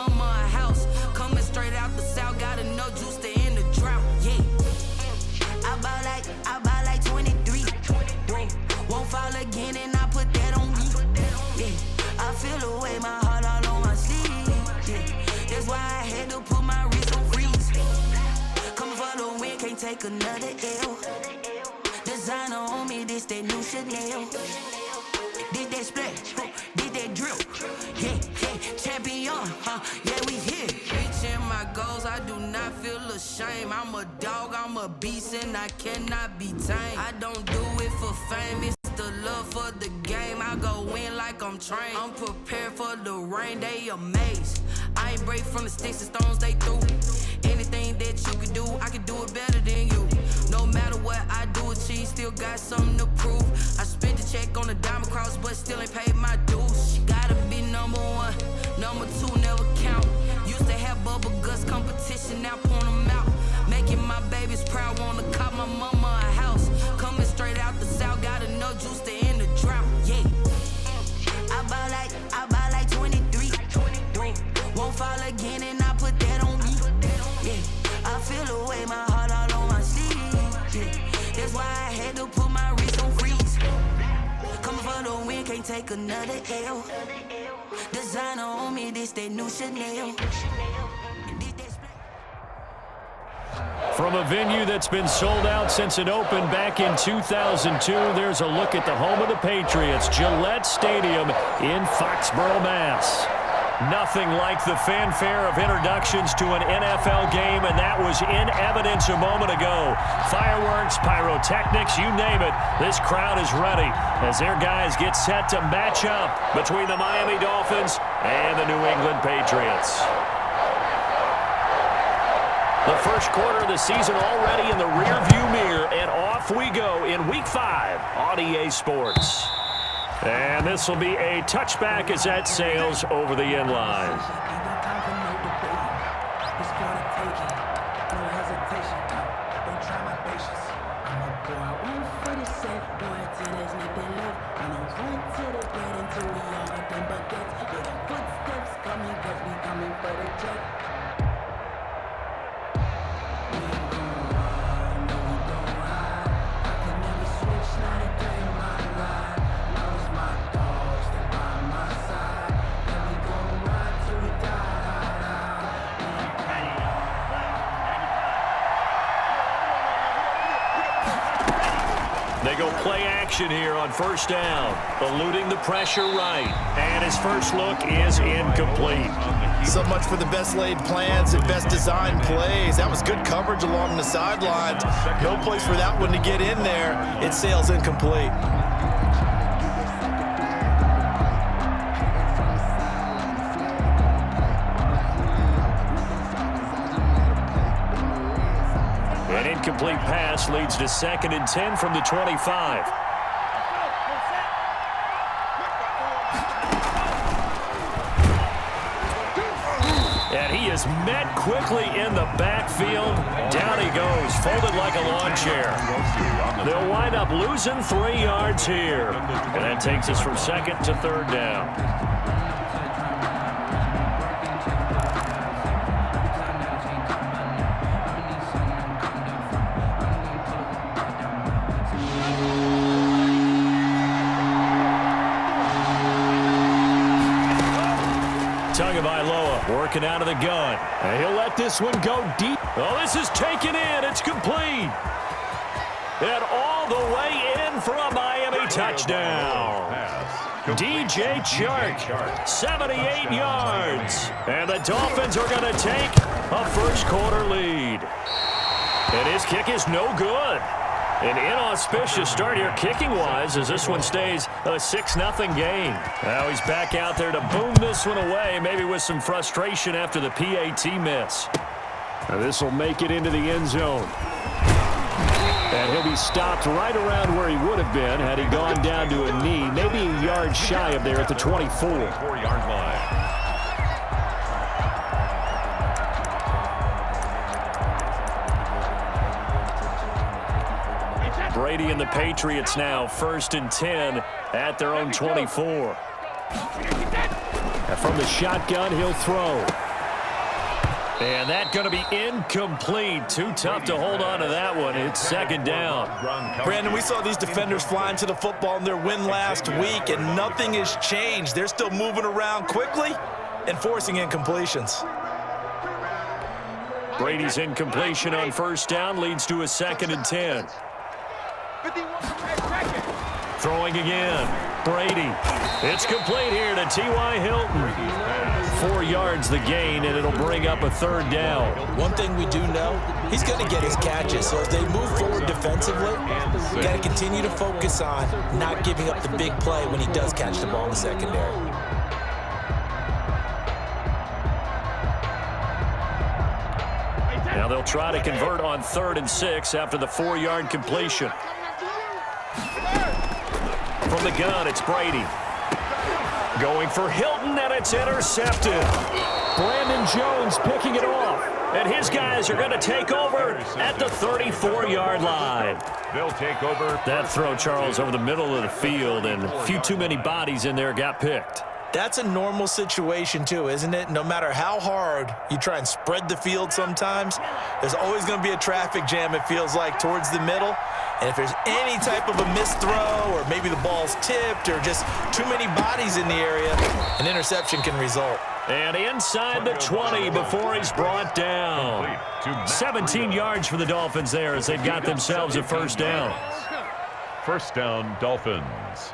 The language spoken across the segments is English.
mama a house. Coming straight out the south, got enough juice to end the drought. Yeah. I buy like 23. Won't fall again and I put that on me. Yeah. I feel the way, my heart all on my sleeve. Yeah. That's why I had to put my wrist on freeze. Coming for the win, can't take another L. Designer on me, this that new Chanel. Did that splash, did that drill. Yeah, champion, yeah, we here. Reaching my goals, I do not feel ashamed. I'm a dog, I'm a beast, and I cannot be tamed. I don't do it for fame, it's the love for the game. I go in like I'm trained. I'm prepared for the rain, they amazed. I ain't break from the sticks and stones they threw. Anything that you can do, I can do it better than you. No matter what I do, achieve, still got something to prove. I spent the check on the diamond cross, but still ain't paid my dues. Gotta be number one, number two never count. Used to have bubble guts competition, now point them out. Making my babies proud, wanna cop my mama a house. Coming straight out the south, got enough juice to end the drought. Yeah. I buy like 23. Won't fall again and I put that on me. Yeah. I feel the way, my heart all on my sleeve. Yeah. That's why I had to put my wrist on freeze. Coming for the win, can't take another L. Designer on me, this that new Chanel. From a venue that's been sold out since it opened back in 2002, there's a look at the home of the Patriots, Gillette Stadium in Foxborough, Mass. Nothing like the fanfare of introductions to an NFL game, and that was in evidence a moment ago. Fireworks, pyrotechnics, you name it, this crowd is ready as their guys get set to match up between the Miami Dolphins and the New England Patriots. The first quarter of the season already in the rearview mirror, and off we go in Week 5 on EA Sports. And this will be a touchback as that sails over the end line. They go play action here on first down, eluding the pressure right, and his first look is incomplete. So much for the best laid plans and best designed plays. That was good coverage along the sidelines. No place for that one to get in there. It sails incomplete. An incomplete pass leads to 2nd and 10 from the 25. And he is met quickly in the backfield. Down he goes, folded like a lawn chair. They'll wind up losing 3 yards here. And that takes us from 2nd to 3rd down. Working out of the gun. And he'll let this one go deep. Oh, this is taken in. It's complete. And all the way in for a Miami touchdown. DJ Chark, 78 yards. And the Dolphins are going to take a first quarter lead. And his kick is no good. An inauspicious start here kicking-wise as this one stays a 6-0 game. Now he's back out there to boom this one away, maybe with some frustration after the PAT miss. Now this will make it into the end zone. And he'll be stopped right around where he would have been had he gone down to a knee, maybe a yard shy of there at the 24. 4-yard line. Brady and the Patriots now 1st and 10 at their own 24. And from the shotgun, he'll throw. And that's going to be incomplete. Too tough to hold on to that one. It's second down. Brandon, we saw these defenders flying to the football in their win last week, and nothing has changed. They're still moving around quickly and forcing incompletions. Brady's incompletion on first down leads to a 2nd and 10. Throwing again. Brady. It's complete here to T.Y. Hilton. 4 yards the gain, and it'll bring up a 3rd down. One thing we do know, he's going to get his catches. So as they move forward defensively, you got to continue to focus on not giving up the big play when he does catch the ball in the secondary. Now they'll try to convert on 3rd and 6 after the 4-yard completion. From the gun, it's Brady. Going for Hilton, and it's intercepted. Brandon Jones picking it off. And his guys are going to take over at the 34-yard line. They'll take over. That throw, Charles, over the middle of the field, and a few too many bodies in there got picked. That's a normal situation, too, isn't it? No matter how hard you try and spread the field sometimes, there's always going to be a traffic jam, it feels like, towards the middle. And if there's any type of a missed throw or maybe the ball's tipped or just too many bodies in the area, an interception can result. And inside the 20 before he's brought down. 17 yards for the Dolphins there as they've got themselves a first down. First down, Dolphins.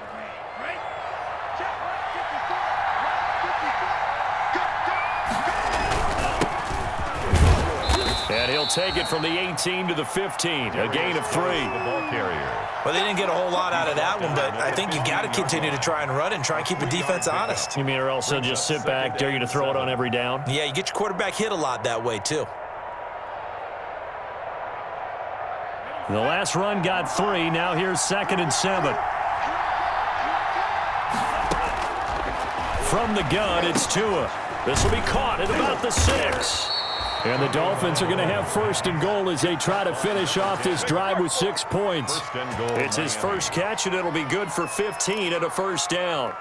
And he'll take it from the 18 to the 15, a gain of 3. The ball carrier. Well, they didn't get a whole lot out of that one, but I think you got to continue to try and run and try and keep the defense honest. You mean or else they'll just sit back, dare you to throw it on every down? Yeah, you get your quarterback hit a lot that way, too. The last run got 3. Now here's 2nd and 7. From the gun, it's Tua. This will be caught at about the 6. And the Dolphins are going to have 1st and goal as they try to finish off this drive with 6 points. It's his first catch, and it'll be good for 15 at a first down.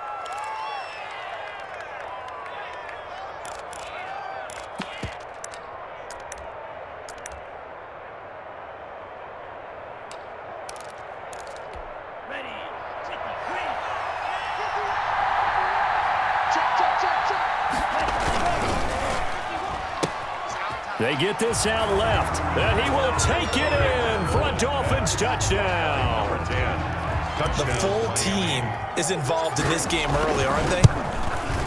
They get this out left, and he will take it in for a Dolphins touchdown. The full team is involved in this game early, aren't they?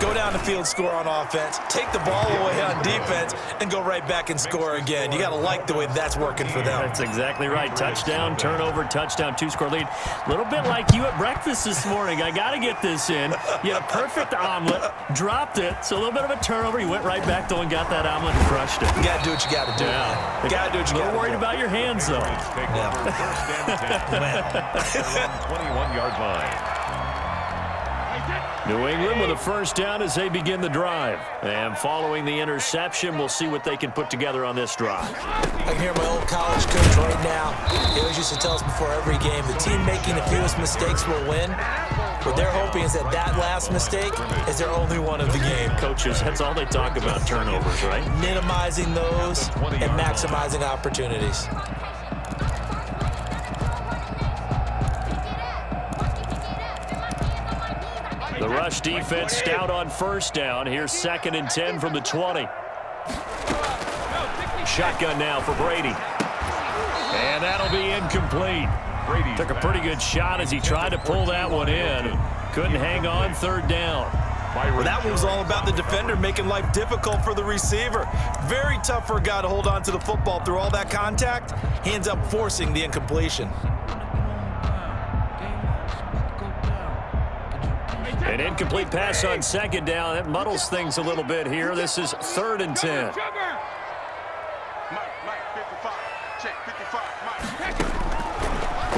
Go down the field, score on offense, take the ball away on defense, and go right back and score again. You got to like the way that's working for them. That's exactly right. Touchdown, turnover, touchdown, 2-score lead. A little bit like you at breakfast this morning. I got to get this in. You had a perfect omelet, dropped it, so a little bit of a turnover. You went right back, though, and got that omelet and crushed it. You got to do what you got to do. Yeah. You got to do what you got to do. A little worried about your hands, though. Yeah. 21-yard line. New England with a first down as they begin the drive. And following the interception, we'll see what they can put together on this drive. I can hear my old college coach right now. He always used to tell us before every game, the team making the fewest mistakes will win. What they're hoping is that last mistake is their only one of the game. Coaches, that's all they talk about, turnovers, right? Minimizing those and maximizing opportunities. The rush defense stout on first down. Here's 2nd and 10 from the 20. Shotgun now for Brady. And that'll be incomplete. Brady took a pretty good shot as he tried to pull that one in. Couldn't hang on, 3rd down. Well, that one was all about the defender making life difficult for the receiver. Very tough for a guy to hold on to the football through all that contact. He ends up forcing the incompletion. An incomplete pass on 2nd down. That muddles things a little bit here. This is 3rd and 10.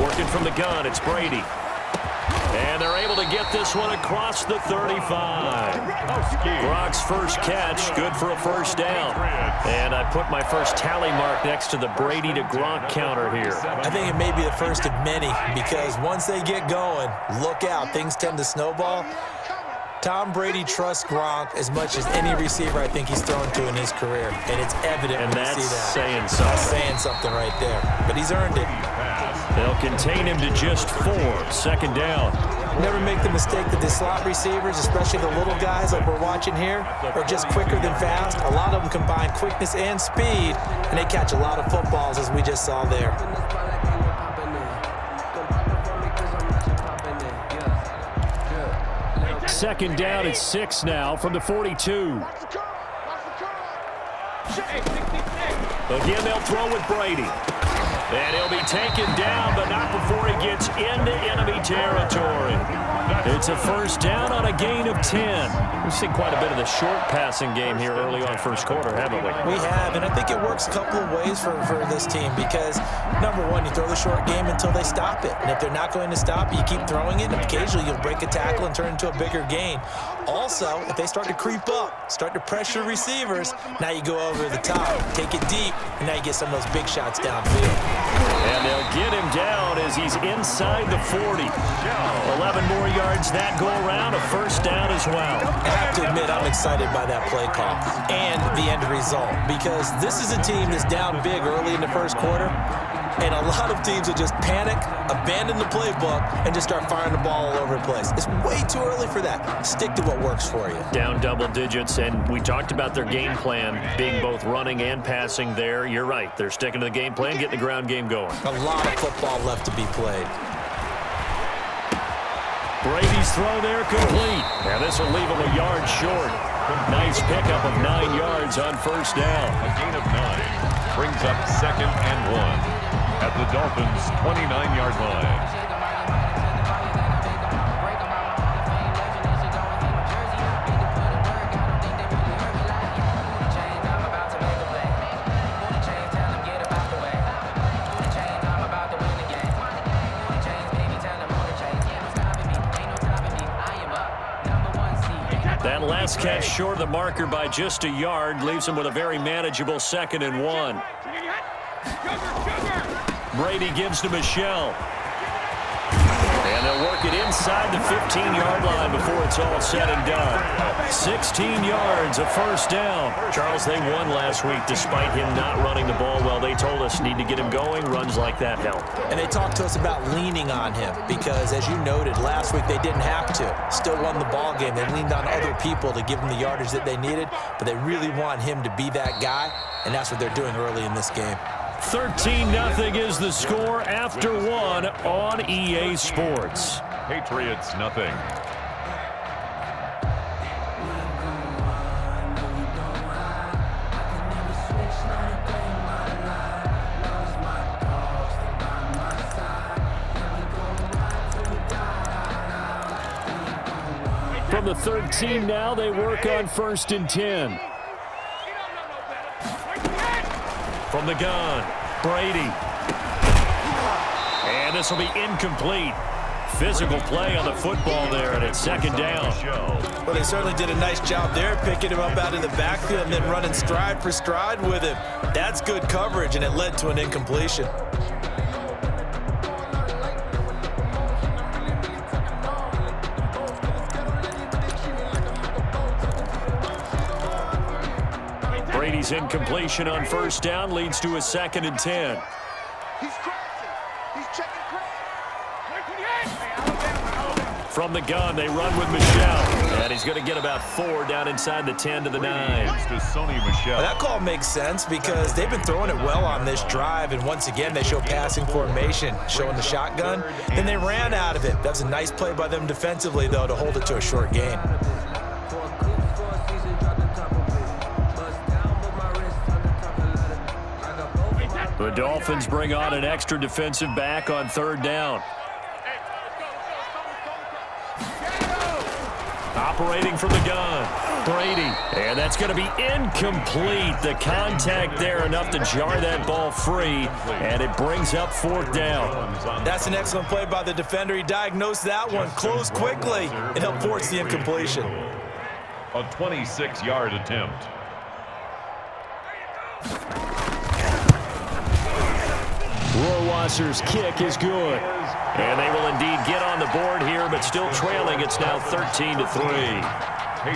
Working from the gun, it's Brady. And they're able to get this one across the 35. Gronk's first catch, good for a first down. And I put my first tally mark next to the Brady to Gronk counter here. I think it may be the first of many because once they get going, look out, things tend to snowball. Tom Brady trusts Gronk as much as any receiver I think he's thrown to in his career, and it's evident when you see that. And that's saying something. That's saying something right there, but he's earned it. They'll contain him to just 4. Second down. Never make the mistake that the slot receivers, especially the little guys like we're watching here, are just quicker than fast. A lot of them combine quickness and speed, and they catch a lot of footballs, as we just saw there. Second down at 6 now from the 42. Again, they'll throw with Brady. And he'll be taken down, but not before he gets into enemy territory. It's a first down on a gain of 10. We've seen quite a bit of the short passing game here early on first quarter, haven't we? We have, and I think it works a couple of ways for this team because, number one, you throw the short game until they stop it. And if they're not going to stop it, you keep throwing it, and occasionally you'll break a tackle and turn into a bigger gain. Also, if they start to creep up, start to pressure receivers, now you go over the top, take it deep, and now you get some of those big shots downfield. And they'll get him down as he's inside the 40. 11 more yards that go around, a first down as well. I have to admit, I'm excited by that play call and the end result because this is a team that's down big early in the first quarter, and a lot of teams will just panic, abandon the playbook, and just start firing the ball all over the place. It's way too early for that. Stick to what works for you. Down double digits, and we talked about their game plan being both running and passing there. You're right. They're sticking to the game plan, getting the ground game going. A lot of football left to be played. Brady's throw there complete. Now this will leave him a yard short. Nice pickup of 9 yards on first down. A gain of 9 brings up 2nd and 1 at the Dolphins' 29-yard line. That last catch short of the marker by just a yard leaves him with a very manageable 2nd and 1. Brady gives to Michelle. And they'll work it inside the 15-yard line before it's all said and done. 16 yards, a first down. Charles, they won last week despite him not running the ball well. They told us need to get him going. Runs like that help. And they talked to us about leaning on him because, as you noted, last week they didn't have to. Still won the ball game. They leaned on other people to give them the yardage that they needed, but they really want him to be that guy, and that's what they're doing early in this game. 13-0 is the score after 1 on EA Sports. Patriots, nothing. From the 13 now, they work on 1st and 10. From the gun, Brady. And this will be incomplete. Physical play on the football there, and it's 2nd down. Well, they certainly did a nice job there, picking him up out of the backfield and then running stride for stride with him. That's good coverage, and it led to an incompletion. Brady's incompletion on 1st down leads to a 2nd and 10. From the gun, they run with Michelle. And he's going to get about 4 down inside the 10 to the 9. Well, that call makes sense because they've been throwing it well on this drive. And once again, they show passing formation, showing the shotgun. Then they ran out of it. That was a nice play by them defensively, though, to hold it to a short gain. The Dolphins bring on an extra defensive back on 3rd down. Operating from the gun, Brady. And that's going to be incomplete. The contact there enough to jar that ball free, and it brings up 4th down. That's an excellent play by the defender. He diagnosed that one, closed quickly, and helped force the incompletion. A 26-yard attempt. Rohrwasser's kick is good. And they will indeed get on the board here, but still trailing. It's now 13-3.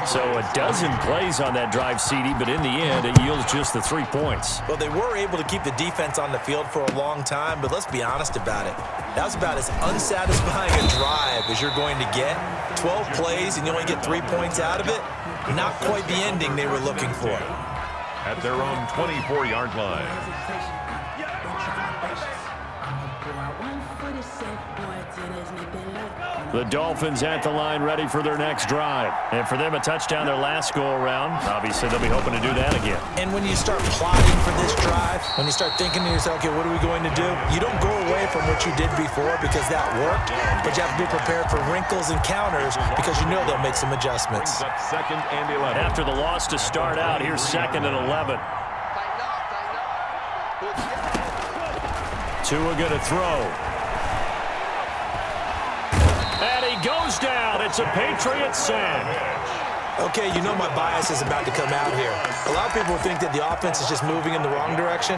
So a dozen plays on that drive, CD, but in the end, it yields just the 3 points. Well, they were able to keep the defense on the field for a long time, but let's be honest about it. That was about as unsatisfying a drive as you're going to get. 12 plays and you only get 3 points out of it. Not quite the ending they were looking for. At their own 24-yard line. The Dolphins at the line ready for their next drive. And for them, a touchdown their last go-around. Obviously, they'll be hoping to do that again. And when you start plotting for this drive, when you start thinking to yourself, okay, what are we going to do? You don't go away from what you did before because that worked, but you have to be prepared for wrinkles and counters because you know they'll make some adjustments. Brings up 2nd and 11. After the loss to start out, here's 2nd and 11. Tua going to throw. And he goes down. It's a Patriots sack. Okay, you know my bias is about to come out here. A lot of people think that the offense is just moving in the wrong direction.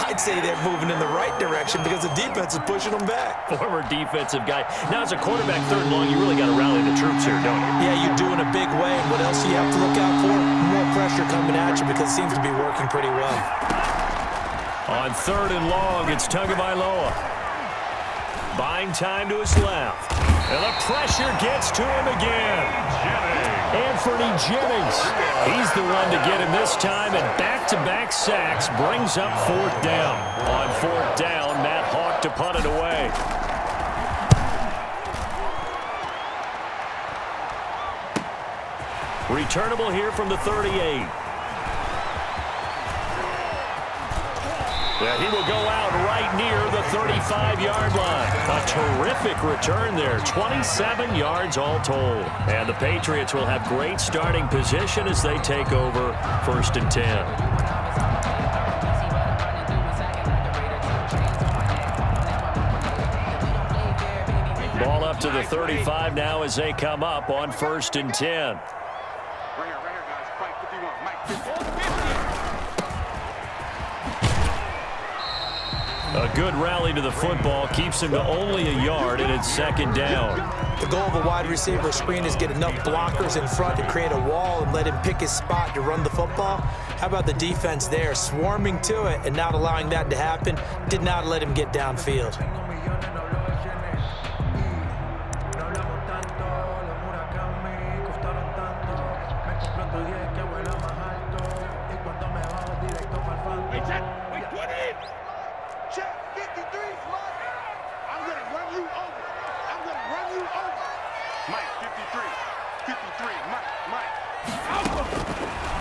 I'd say they're moving in the right direction because the defense is pushing them back. Former defensive guy. Now, as a quarterback, 3rd and long, you really got to rally the troops here, don't you? Yeah, you do in a big way. And what else do you have to look out for? More pressure coming at you because it seems to be working pretty well. On 3rd and long, it's Tagovailoa. Buying time to his left. And the pressure gets to him again. Anthony Jennings. He's the one to get him this time, and back-to-back sacks brings up 4th down. On 4th down, Matt Hawk to punt it away. Returnable here from the 38. Yeah, he will go out right near the 35-yard line. A terrific return there, 27 yards all told. And the Patriots will have great starting position as they take over 1st and 10. Ball up to the 35 now as they come up on 1st and 10. A good rally to the football keeps him to only a yard, and it's 2nd down. The goal of a wide receiver screen is get enough blockers in front to create a wall and let him pick his spot to run the football. How about the defense there, swarming to it and not allowing that to happen? Did not let him get downfield.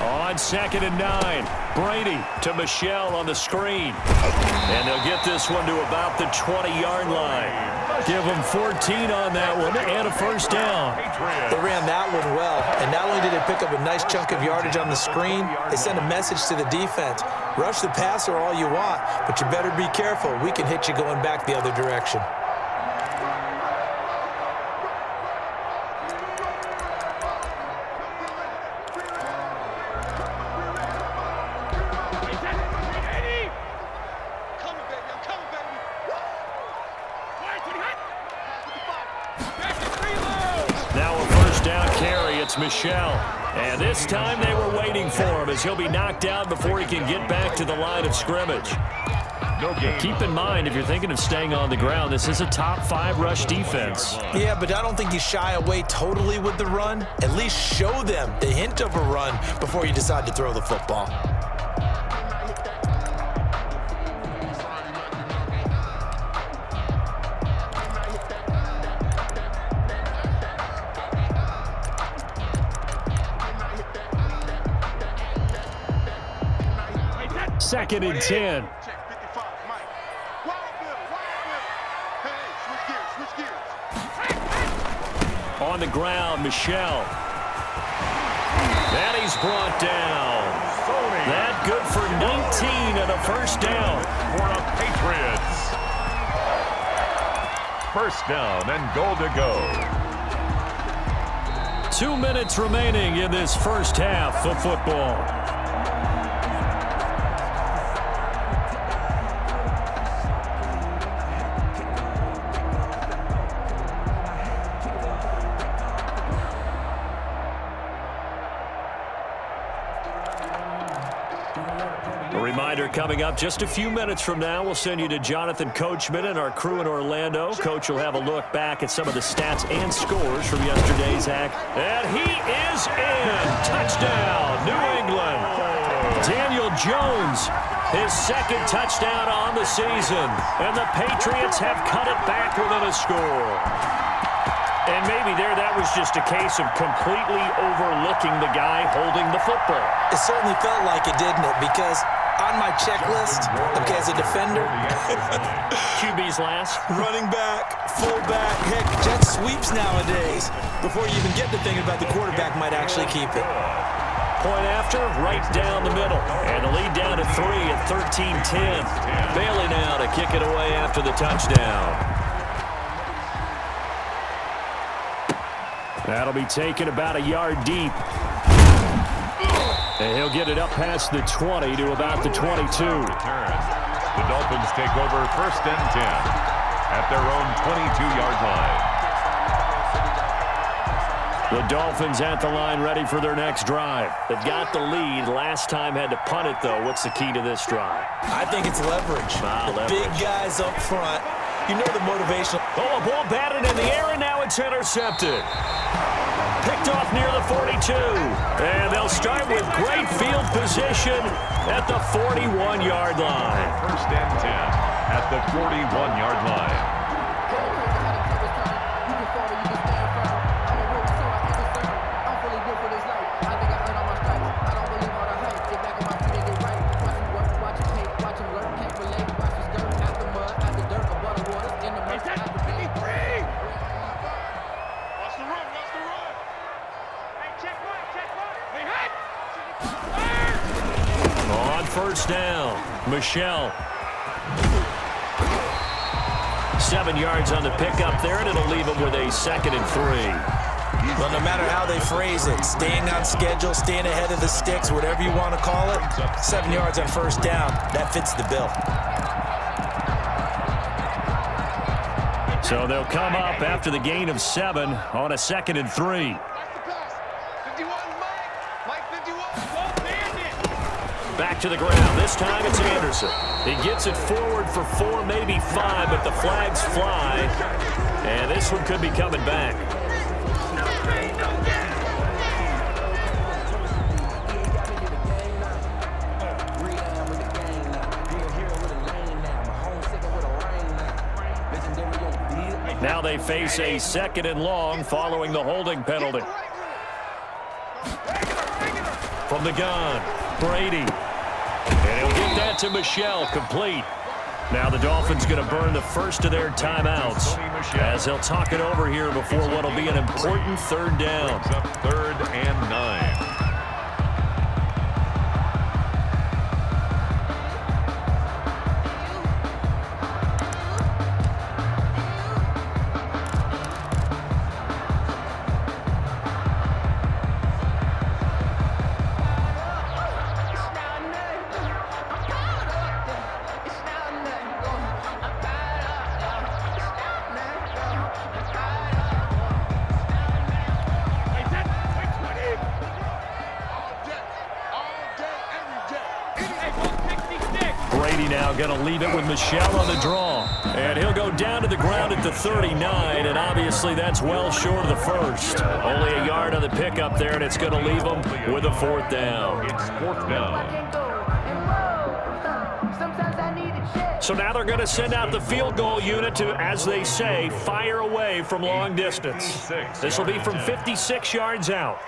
On 2nd and 9, Brady to Michelle on the screen. And they'll get this one to about the 20-yard line. Give them 14 on that one and a 1st down. They ran that one well, and not only did they pick up a nice chunk of yardage on the screen, they sent a message to the defense. Rush the passer all you want, but you better be careful. We can hit you going back the other direction. Michelle. And this time they were waiting for him as he'll be knocked out before he can get back to the line of scrimmage. Keep in mind, if you're thinking of staying on the ground, this is a top 5 rush defense. Yeah, but I don't think you shy away totally with the run. At least show them the hint of a run before you decide to throw the football. Second and 10. On the ground, Michelle. And he's brought down. That good for 19 and a 1st down. For the Patriots. 1st down and goal to go. 2 minutes remaining in this 1st half of football. A reminder coming up just a few minutes from now, we'll send you to Jonathan Coachman and our crew in Orlando. Coach will have a look back at some of the stats and scores from yesterday's act. And he is in. Touchdown, New England. Daniel Jones, his second touchdown on the season. And the Patriots have cut it back within a score. And maybe that was just a case of completely overlooking the guy holding the football. It certainly felt like it, didn't it? Because on my checklist, okay, as a defender, QB's last. running back, fullback, heck, jet sweeps nowadays. Before you even get to thinking about the quarterback might actually keep it. Point after, right down the middle. And the lead down to 3 at 13-10. Bailey now to kick it away after the touchdown. That'll be taken about a yard deep. And he'll get it up past the 20 to about the 22. The Dolphins take over 1st and 10 at their own 22-yard line. The Dolphins at the line ready for their next drive. They've got the lead. Last time had to punt it, though. What's the key to this drive? I think it's leverage. Leverage. Big guys up front. You know the motivation. Oh, a ball batted in the air, and now it's intercepted. Picked off near the 42. And they'll start with great field position at the 41-yard line. 1st and 10 at the 41-yard line. First down, Michelle. 7 yards on the pickup there, and it'll leave them with a 2nd and 3. Well, no matter how they phrase it, staying on schedule, staying ahead of the sticks, whatever you want to call it, 7 yards on first down, that fits the bill. So they'll come up after the gain of 7 on a 2nd and 3. Back to the ground. This time it's Anderson. He gets it forward for 4, maybe 5, but the flags fly. And this one could be coming back. Now they face a 2nd and long following the holding penalty. From the gun, Brady. And he'll get that to Michelle, complete. Now the Dolphins going to burn the first of their timeouts as they'll talk it over here before what will be an important 3rd down. 3rd and 9. Going to leave it with Michelle on the draw. And he'll go down to the ground at the 39, and obviously that's well short of the first. Only a yard on the pickup there, and it's going to leave them with a 4th down. It's 4th down. So now they're going to send out the field goal unit to, as they say, fire away from long distance. This will be from 56 yards out.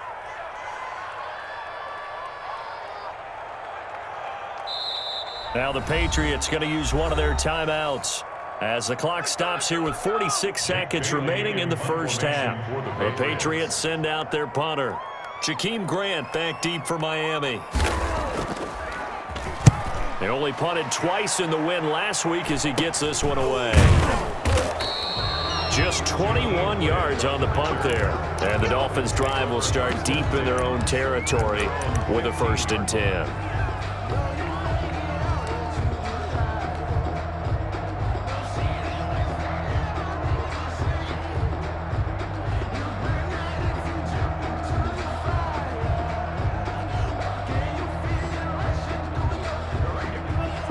Now the Patriots going to use one of their timeouts as the clock stops here with 46 seconds remaining in the first half. The Patriots send out their punter. Jakeem Grant back deep for Miami. They only punted twice in the win last week as he gets this one away. Just 21 yards on the punt there. And the Dolphins' drive will start deep in their own territory with a 1st and 10.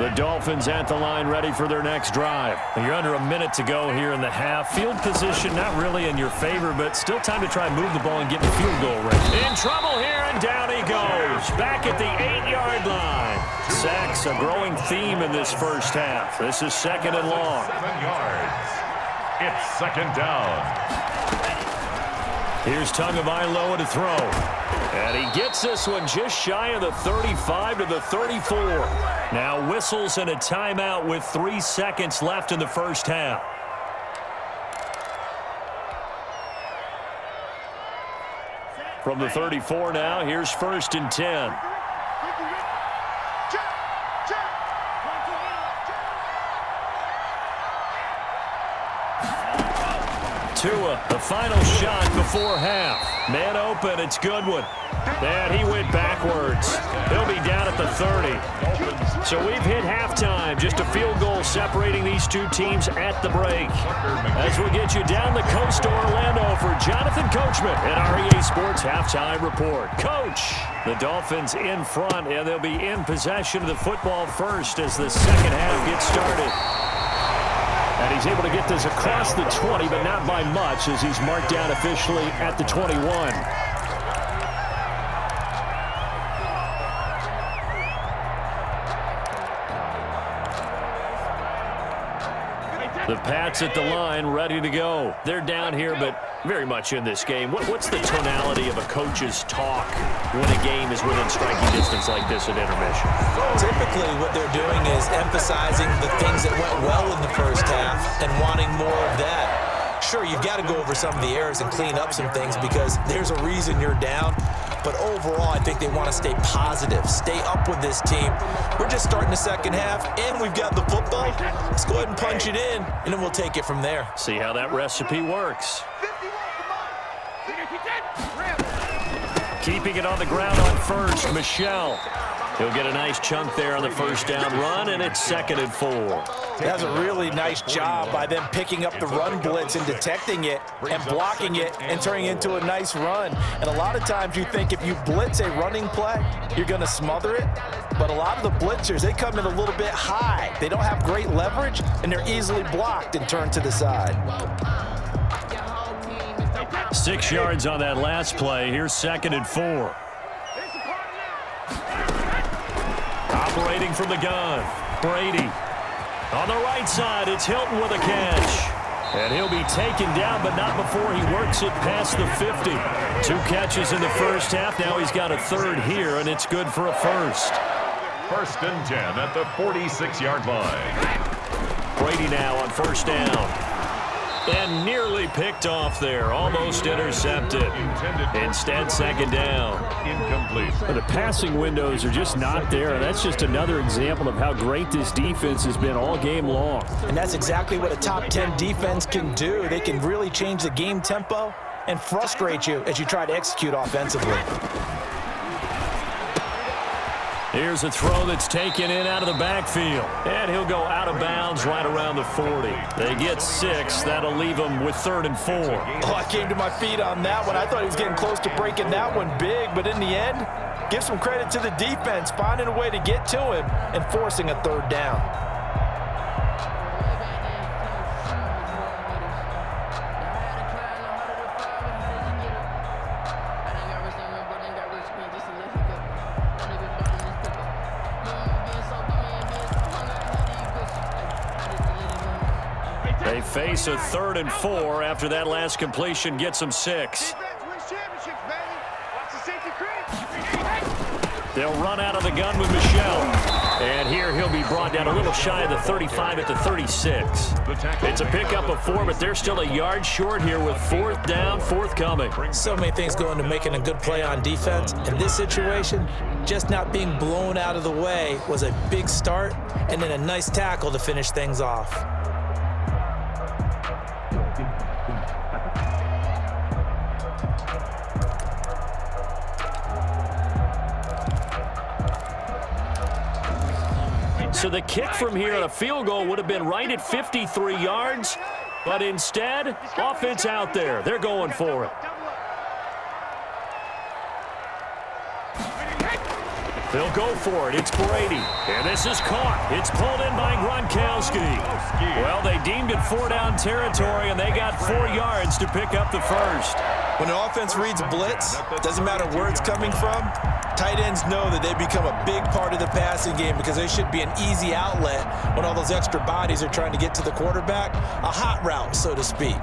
The Dolphins at the line ready for their next drive. You're under a minute to go here in the half. Field position not really in your favor, but still time to try and move the ball and get the field goal range. In trouble here, and down he goes. Back at the 8-yard line. Sacks a growing theme in this first half. This is second and long. 7 yards. It's second down. Here's Tagovailoa to throw. And he gets this one just shy of the 35 to the 34. Now whistles and a timeout with 3 seconds left in the first half. From the 34 now, here's 1st and 10. Tua, the final shot before half. Man open, it's Goodwin. And he went backwards. He'll be down at the 30. So we've hit halftime. Just a field goal separating these two teams at the break. As we get you down the coast to Orlando for Jonathan Coachman at our EA Sports Halftime Report. Coach, the Dolphins in front, and they'll be in possession of the football first as the second half gets started. And he's able to get this across the 20, but not by much as he's marked down officially at the 21. The Pats at the line, ready to go. They're down here, but very much in this game. What's the tonality of a coach's talk when a game is within striking distance like this at intermission? Typically, what they're doing is emphasizing the things that went well in the first half and wanting more of that. Sure, you've got to go over some of the errors and clean up some things because there's a reason you're down. But overall, I think they want to stay positive, stay up with this team. We're just starting the second half, and we've got the football. Let's go ahead and punch it in, and then we'll take it from there. See how that recipe works. Keeping it on the ground on first, Michelle. He'll get a nice chunk there on the first down run, and it's 2nd and 4. That's a really nice job by them picking up the run blitz and detecting it and blocking it and turning it into a nice run. And a lot of times you think if you blitz a running play, you're going to smother it. But a lot of the blitzers, they come in a little bit high. They don't have great leverage, and they're easily blocked and turned to the side. 6 yards on that last play. Here's 2nd and 4. Operating from the gun, Brady. On the right side, it's Hilton with a catch. And he'll be taken down, but not before he works it past the 50. 2 catches in the first half. Now he's got a 3rd here, and it's good for a 1st. 1st and 10 at the 46-yard line. Brady now on 1st down. And nearly picked off there. Almost intercepted. Instead, 2nd down. Incomplete. But the passing windows are just not there. And that's just another example of how great this defense has been all game long. And that's exactly what a top 10 defense can do. They can really change the game tempo and frustrate you as you try to execute offensively. Here's a throw that's taken in out of the backfield. And he'll go out of bounds right around the 40. They get 6. That'll leave them with 3rd and 4. Oh, I came to my feet on that one. I thought he was getting close to breaking that one big. But in the end, give some credit to the defense, finding a way to get to him and forcing a 3rd down. They face a 3rd and 4 after that last completion gets them 6. They'll run out of the gun with Michelle. And here he'll be brought down a little shy of the 35 at the 36. It's a pickup of 4, but they're still a yard short here with 4th down, forthcoming. So many things go into making a good play on defense. In this situation, just not being blown out of the way was a big start, and then a nice tackle to finish things off. So the kick from here on a field goal would have been right at 53 yards, but instead, offense out there. They're going for it. They'll go for it. It's Brady. And this is caught. It's pulled in by Gronkowski. Well, they deemed it 4-down territory, and they got 4 yards to pick up the first. When an offense reads blitz, doesn't matter where it's coming from, tight ends know that they become a big part of the passing game because they should be an easy outlet when all those extra bodies are trying to get to the quarterback. A hot route, so to speak.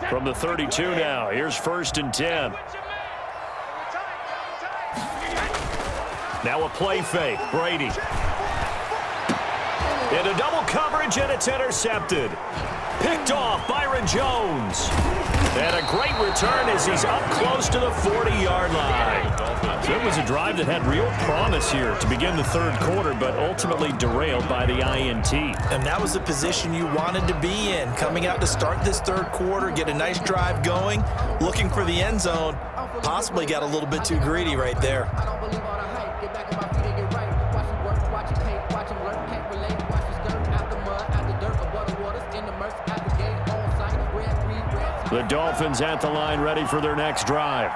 From the 32 now, here's 1st and 10. Now a play fake. Brady. Into double coverage, and it's intercepted. Picked off Byron Jones. And a great return as he's up close to the 40-yard line. So it was a drive that had real promise here to begin the third quarter, but ultimately derailed by the INT. And that was the position you wanted to be in. Coming out to start this third quarter, get a nice drive going, looking for the end zone. Possibly got a little bit too greedy right there. The Dolphins at the line, ready for their next drive.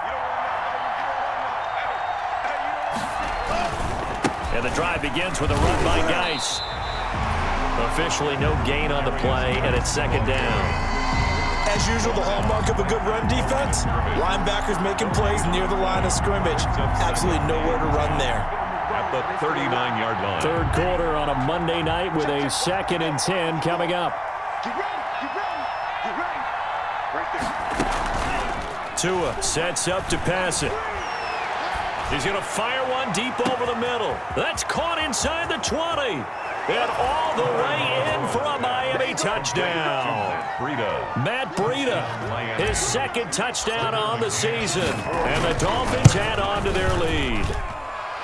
And the drive begins with a run by Geis. Officially no gain on the play, and it's 2nd down. As usual, the hallmark of a good run defense, linebackers making plays near the line of scrimmage. Absolutely nowhere to run there. At the 39-yard line. Third quarter on a Monday night with a 2nd and 10 coming up. Tua sets up to pass it. He's going to fire one deep over the middle. That's caught inside the 20. And all the way in for a Miami touchdown. Matt Breida, his 2nd touchdown on the season. And the Dolphins add on to their lead.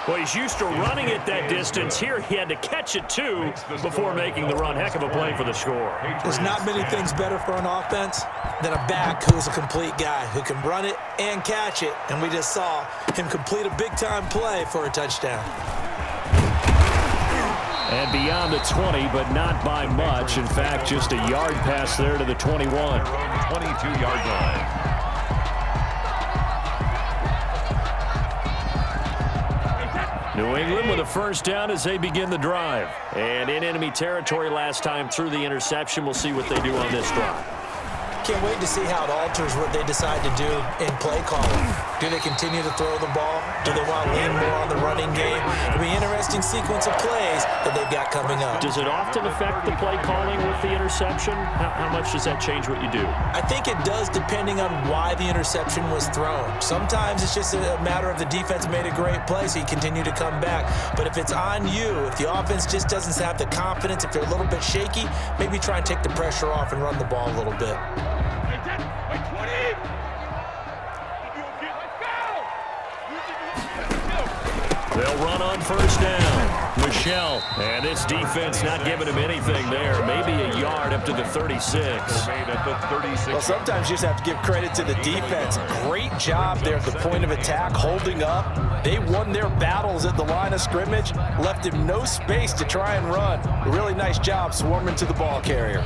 Well, he's used to running it that distance. Here he had to catch it, too, before making the run. Heck of a play for the score. There's not many things better for an offense than a back who's a complete guy who can run it and catch it. And we just saw him complete a big-time play for a touchdown. And beyond the 20, but not by much. In fact, just a yard pass there to the 21. 22-yard line. New England with a 1st down as they begin the drive. And in enemy territory last time through the interception. We'll see what they do on this drive. Can't wait to see how it alters what they decide to do in play calling. Do they continue to throw the ball? Do they want to lean more on the running game? It'll be an interesting sequence of plays that they've got coming up. Does it often affect the play calling with the interception? How much does that change what you do? I think it does, depending on why the interception was thrown. Sometimes it's just a matter of the defense made a great play, so you continue to come back. But if it's on you, if the offense just doesn't have the confidence, if they're a little bit shaky, maybe try and take the pressure off and run the ball a little bit. They'll run on 1st down. Michelle, and this defense not giving him anything there. Maybe a yard up to the 36. Well, sometimes you just have to give credit to the defense. Great job there at the point of attack, holding up. They won their battles at the line of scrimmage, left him no space to try and run. A really nice job swarming to the ball carrier.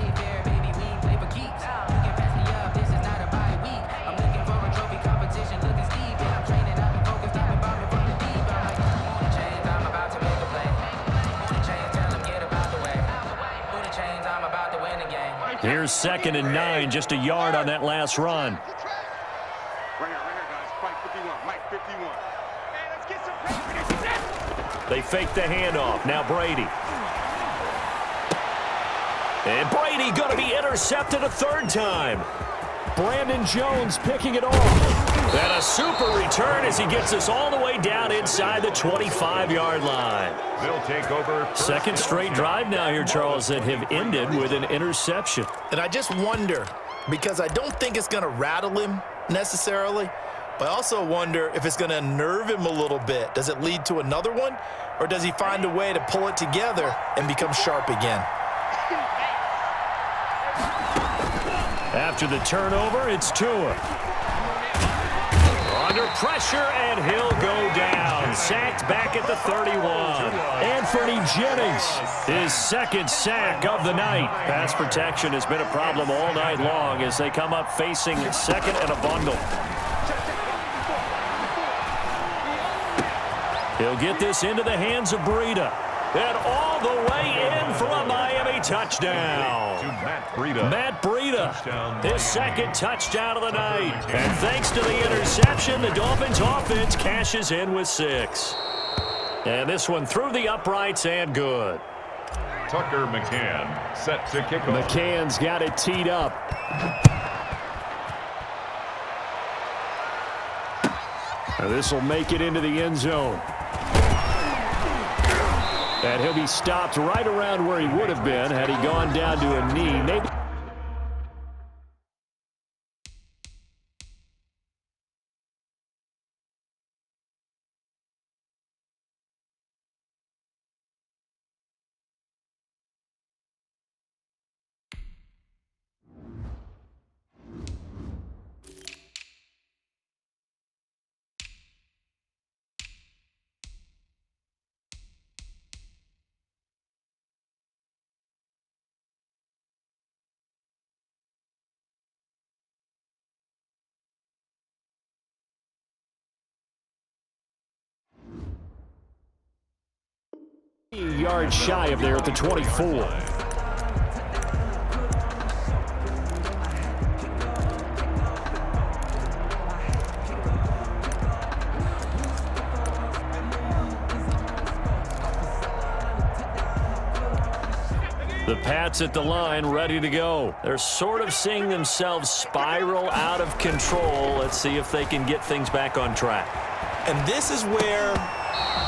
Here's 2nd and 9, just a yard on that last run. Right here, guys. Mike 51. Hey, let's get some. They fake the handoff. Now Brady. And Brady going to be intercepted a 3rd time. Brandon Jones picking it off. And a super return as he gets us all the way down inside the 25-yard line. They'll take over. 2nd straight drive now here, Charles, that have ended with an interception. And I just wonder, because I don't think it's going to rattle him necessarily, but I also wonder if it's going to unnerve him a little bit. Does it lead to another one, or does he find a way to pull it together and become sharp again? After the turnover, it's Tua. Under pressure, and he'll go down. Sacked back at the 31. Anthony Jennings, his 2nd sack of the night. Pass protection has been a problem all night long as they come up facing 2nd and a bundle. He'll get this into the hands of Breida. And all the way in for a Miami touchdown. To Matt Breida, his second touchdown of the night. And thanks to the interception, the Dolphins offense cashes in with 6. And this one through the uprights and good. Tucker McCann set to kick off. McCann's got it teed up. And this will make it into the end zone. And he'll be stopped right around where he would have been had he gone down to a knee. Maybe. Yards shy of there at the 24. The Pats at the line, ready to go. They're sort of seeing themselves spiral out of control. Let's see if they can get things back on track. And this is where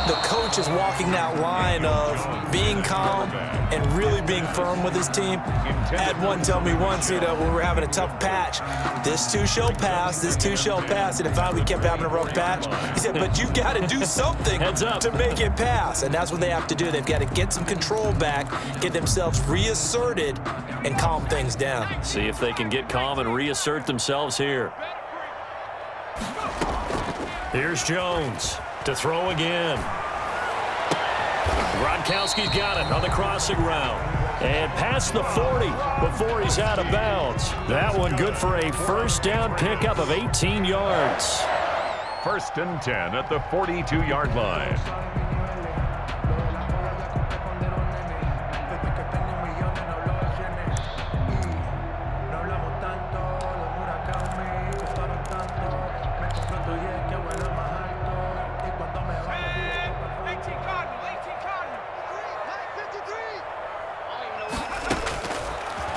the coach is walking that line of being calm and really being firm with his team. I had one tell me once, when we're having a tough patch, this too shall pass, this too shall pass. And if we kept having a rough patch, he said, but you got to do something to make it pass. And that's what they have to do. They've got to get some control back, get themselves reasserted, and calm things down. See if they can get calm and reassert themselves here. Here's Jones to throw again. Gronkowski's got it on the crossing route. And past the 40 before he's out of bounds. That one good for a first down pickup of 18 yards. 1st and 10 at the 42-yard line.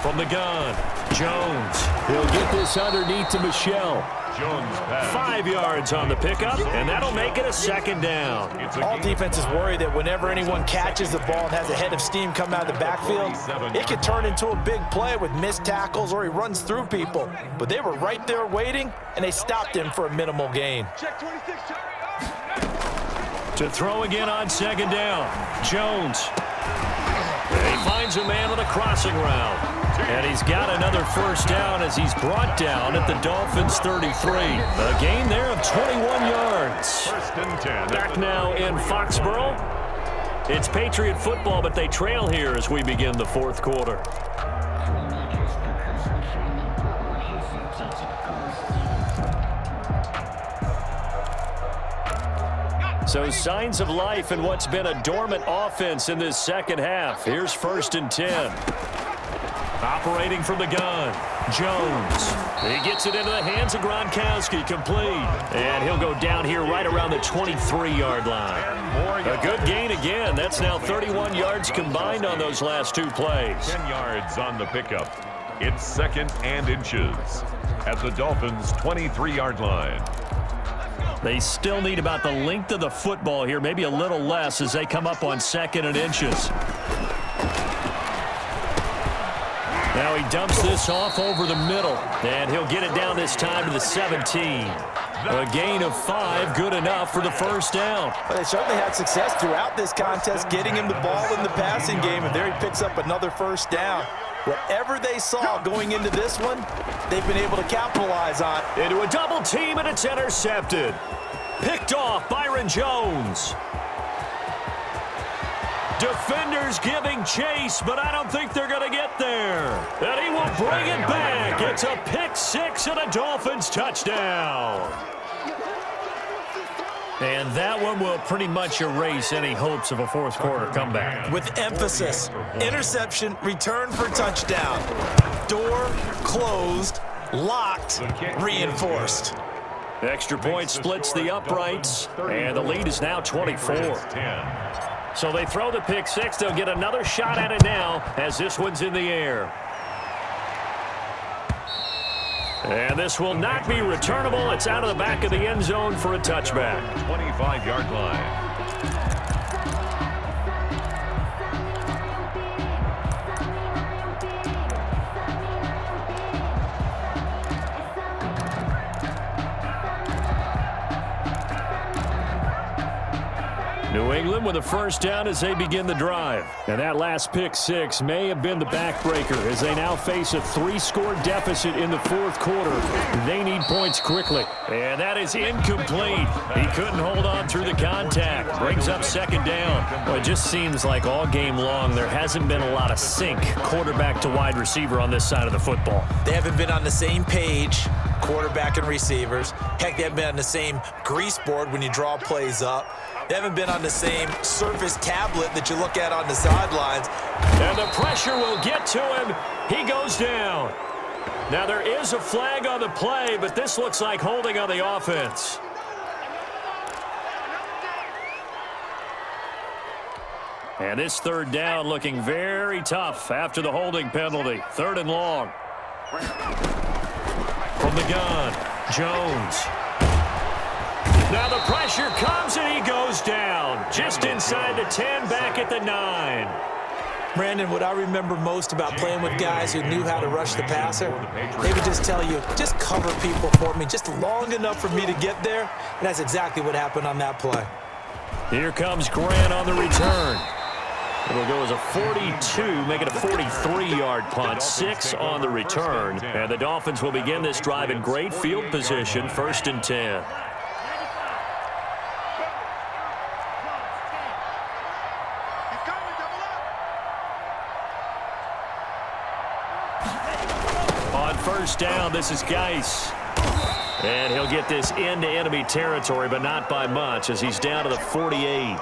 From the gun, Jones. He'll get this underneath to Michelle. Jones pass. 5 yards on the pickup, and that'll make it a second down. All defenses worry that whenever anyone catches the ball and has a head of steam come out of the backfield, it could turn into a big play with missed tackles or he runs through people. But they were right there waiting, and they stopped him for a minimal gain. To throw again on second down, Jones. He finds a man on the crossing route. And he's got another first down as he's brought down at the Dolphins' 33. A gain there of 21 yards. 1st and 10. Back now in Foxborough. It's Patriot football, but they trail here as we begin the 4th quarter. So signs of life in what's been a dormant offense in this second half. Here's 1st and 10. Operating from the gun, Jones. He gets it into the hands of Gronkowski, complete. And he'll go down here right around the 23-yard line. A good gain again. That's now 31 yards combined on those last 2 plays. 10 yards on the pickup. It's 2nd and inches at the Dolphins' 23-yard line. They still need about the length of the football here, maybe a little less as they come up on 2nd and inches. Now he dumps this off over the middle, and he'll get it down this time to the 17. A gain of 5, good enough for the first down. Well, they certainly had success throughout this contest getting him the ball in the passing game, and there he picks up another first down. Whatever they saw going into this one, they've been able to capitalize on. Into a double team, and it's intercepted. Picked off Byron Jones. Defenders giving chase, but I don't think they're going to get there. And he will bring it back. It's a pick 6 and a Dolphins touchdown. And that one will pretty much erase any hopes of a fourth quarter comeback. With emphasis, interception, return for touchdown. Door closed, locked, reinforced. Extra point splits the uprights, and the lead is now 24. So they throw the pick six. They'll get another shot at it now as this one's in the air. And this will not be returnable. It's out of the back of the end zone for a touchback. 25-yard line. New England with a first down as they begin the drive. And that last pick six may have been the backbreaker as they now face a 3-score deficit in the fourth quarter. They need points quickly. And that is incomplete. He couldn't hold on through the contact. Brings up second down. Well, it just seems like all game long there hasn't been a lot of sync quarterback to wide receiver on this side of the football. They haven't been on the same page, quarterback and receivers. Heck, they haven't been on the same grease board when you draw plays up. They haven't been on the same Surface tablet that you look at on the sidelines. And the pressure will get to him. He goes down. Now there is a flag on the play, but this looks like holding on the offense. And this third down looking very tough after the holding penalty. Third and long. From the gun, Jones. Now the pressure comes and he goes down. Just inside the 10, back at the 9. Brandon, what I remember most about playing with guys who knew how to rush the passer, they would just tell you, just cover people for me, just long enough for me to get there. And that's exactly what happened on that play. Here comes Grant on the return. It'll go as a 42, make it a 43-yard punt, 6 on the return. And the Dolphins will begin this drive in great field position, 1st and 10. On first down, this is Geis. And he'll get this into enemy territory, but not by much as he's down to the 48.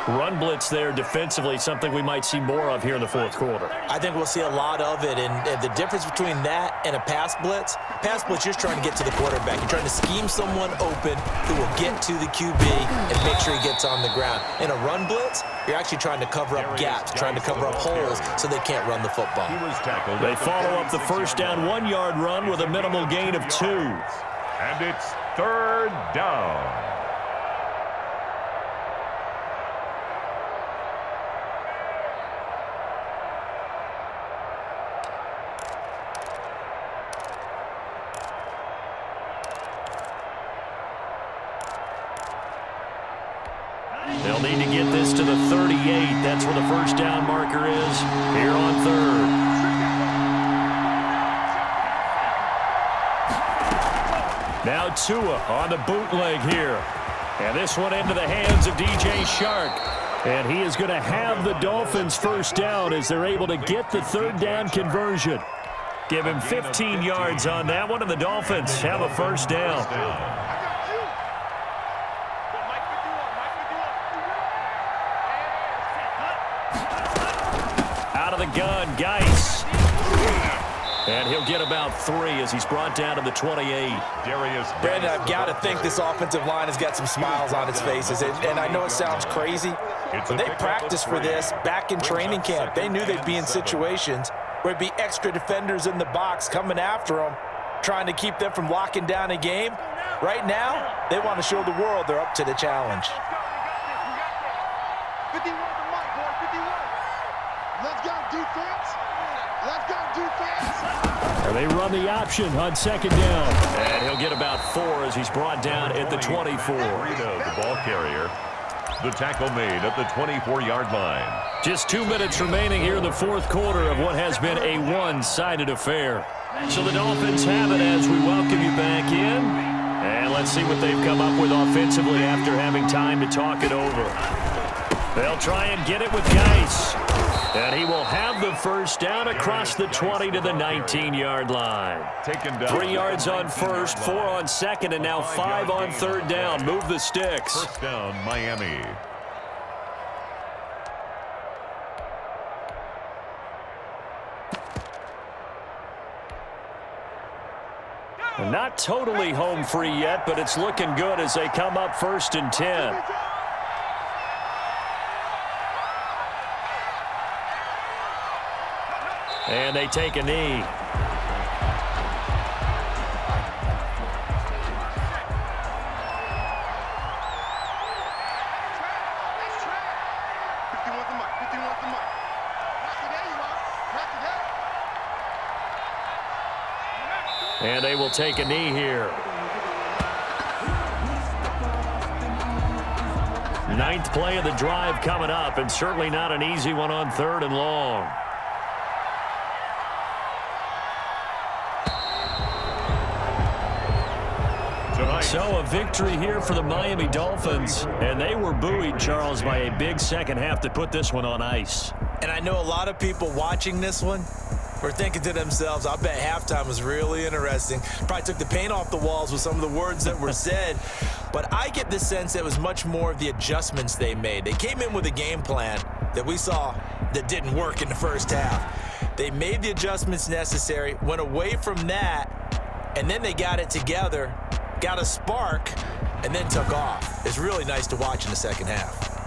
Run blitz there defensively, something we might see more of here in the fourth quarter. I think we'll see a lot of it, and the difference between that and a pass blitz, you're trying to get to the quarterback. You're trying to scheme someone open who will get to the QB and make sure he gets on the ground. In a run blitz, you're actually trying to cover up gaps, trying to cover up holes so they can't run the football. They follow up the first down 1-yard run with a minimal gain of 2. And it's third down. They'll need to get this to the 38. That's where the first down marker is here on third. Now Tua on the bootleg here. And this one into the hands of DJ Shark. And he is going to have the Dolphins first down as they're able to get the third down conversion. Give him 15 yards on that one, and the Dolphins have a first down. Out of the gun, Geis. And he'll get about 3 as he's brought down to the 28. Brandon, I've got to think this offensive line has got some smiles on its faces. And I know it sounds crazy, but they practiced for this back in training camp. They knew they'd be in situations where it'd be extra defenders in the box coming after them, trying to keep them from locking down a game. Right now, they want to show the world they're up to the challenge. 51 to Mike, boy, 51. Let's go, defense. Let's go, defense. And they run the option on second down. And he'll get about 4 as he's brought down at the 24. The ball carrier. The tackle made at the 24-yard line. Just 2 minutes remaining here in the fourth quarter of what has been a one-sided affair. So the Dolphins have it as we welcome you back in. And let's see what they've come up with offensively after having time to talk it over. They'll try and get it with Geis. And he will have the first down across the 20 to the 19-yard line. 3 yards on first, 4 on second, and now 5 on third down. Move the sticks. First down, Miami. Not totally home free yet, but it's looking good as they come up 1st and 10. And they take a knee. And they will take a knee here. 9th play of the drive coming up, and certainly not an easy one on 3rd and long. So a victory here for the Miami Dolphins, and they were buoyed, Charles, by a big second half to put this one on ice. And I know a lot of people watching this one were thinking to themselves, I bet halftime was really interesting. Probably took the paint off the walls with some of the words that were said. But I get the sense it was much more of the adjustments they made. They came in with a game plan that we saw that didn't work in the first half. They made the adjustments necessary, went away from that, and then they got it together, got a spark, and then took off. It's really nice to watch in the second half.